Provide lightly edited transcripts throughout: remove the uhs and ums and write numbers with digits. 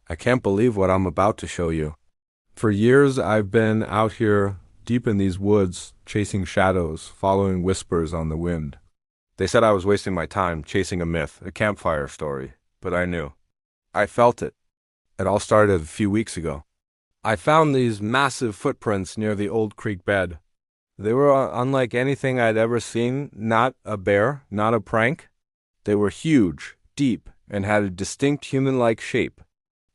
I can't believe what I'm about to show you. For years, I've been out here deep in these woods, chasing shadows, following whispers on the wind. They said I was wasting my time chasing a myth, a campfire story, but I knew. I felt it. It all started a few weeks ago. I found these massive footprints near the old creek bed. They were unlike anything I'd ever seen, not a bear, not a prank. They were huge, deep, and had a distinct human-like shape.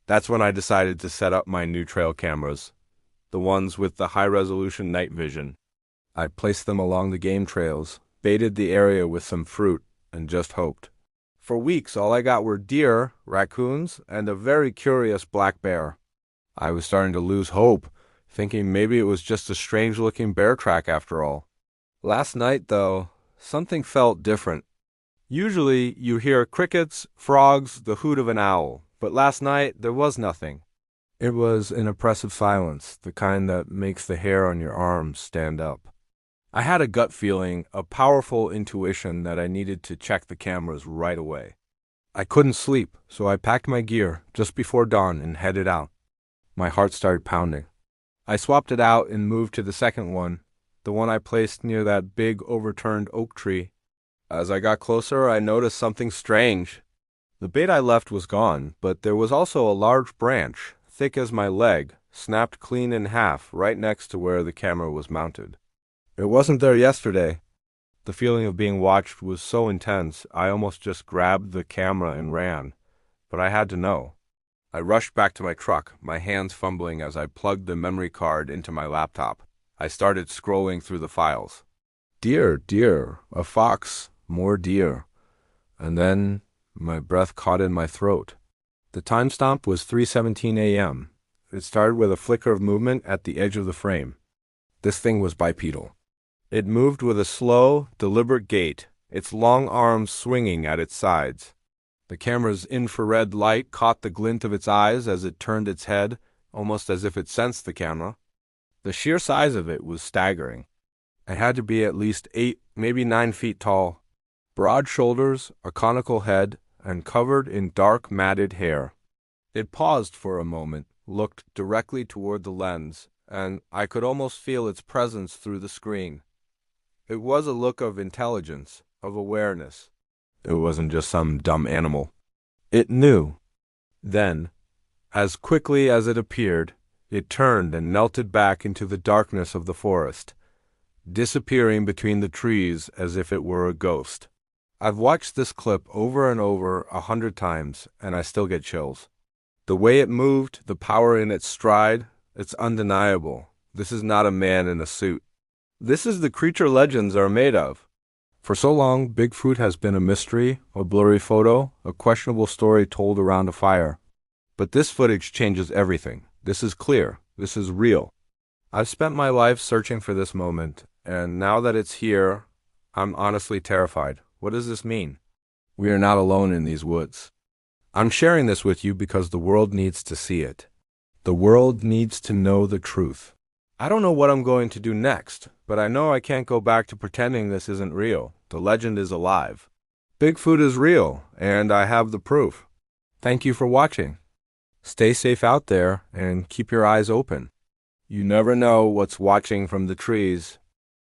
That's when I decided to set up my new trail cameras, the ones with the high-resolution night vision. I placed them along the game trails, baited the area with some fruit, and just hoped. For weeks, all I got were deer, raccoons, and a very curious black bear. I was starting to lose hope, thinking maybe it was just a strange-looking bear track after all. Last night, though, something felt different. Usually, you hear crickets, frogs, the hoot of an owl, but last night there was nothing. It was an oppressive silence, the kind that makes the hair on your arms stand up. I had a gut feeling, a powerful intuition that I needed to check the cameras right away. I couldn't sleep, so I packed my gear just before dawn and headed out. My heart started pounding. I swapped it out and moved to the second one, the one I placed near that big overturned oak tree. As I got closer, I noticed something strange. The bait I left was gone, but there was also a large branch, thick as my leg, snapped clean in half right next to where the camera was mounted. It wasn't there yesterday. The feeling of being watched was so intense, I almost just grabbed the camera and ran. But I had to know. I rushed back to my truck, my hands fumbling as I plugged the memory card into my laptop. I started scrolling through the files. Deer, a fox, more deer. And then my breath caught in my throat. The timestamp was 3:17 a.m. It started with a flicker of movement at the edge of the frame. This thing was bipedal. It moved with a slow, deliberate gait, its long arms swinging at its sides. The camera's infrared light caught the glint of its eyes as it turned its head, almost as if it sensed the camera. The sheer size of it was staggering. It had to be at least 8, maybe 9 feet tall. Broad shoulders, a conical head, and covered in dark matted hair. It paused for a moment, looked directly toward the lens, and I could almost feel its presence through the screen. It was a look of intelligence, of awareness. It wasn't just some dumb animal. It knew. Then, as quickly as it appeared, it turned and melted back into the darkness of the forest, disappearing between the trees as if it were a ghost. I've watched this clip over and over 100 times, and I still get chills. The way it moved, the power in its stride, it's undeniable. This is not a man in a suit. This is the creature legends are made of. For so long, Bigfoot has been a mystery, a blurry photo, a questionable story told around a fire. But this footage changes everything. This is clear. This is real. I've spent my life searching for this moment, and now that it's here, I'm honestly terrified. What does this mean? We are not alone in these woods. I'm sharing this with you because the world needs to see it. The world needs to know the truth. I don't know what I'm going to do next, but I know I can't go back to pretending this isn't real. The legend is alive. Bigfoot is real, and I have the proof. Thank you for watching. Stay safe out there and keep your eyes open. You never know what's watching from the trees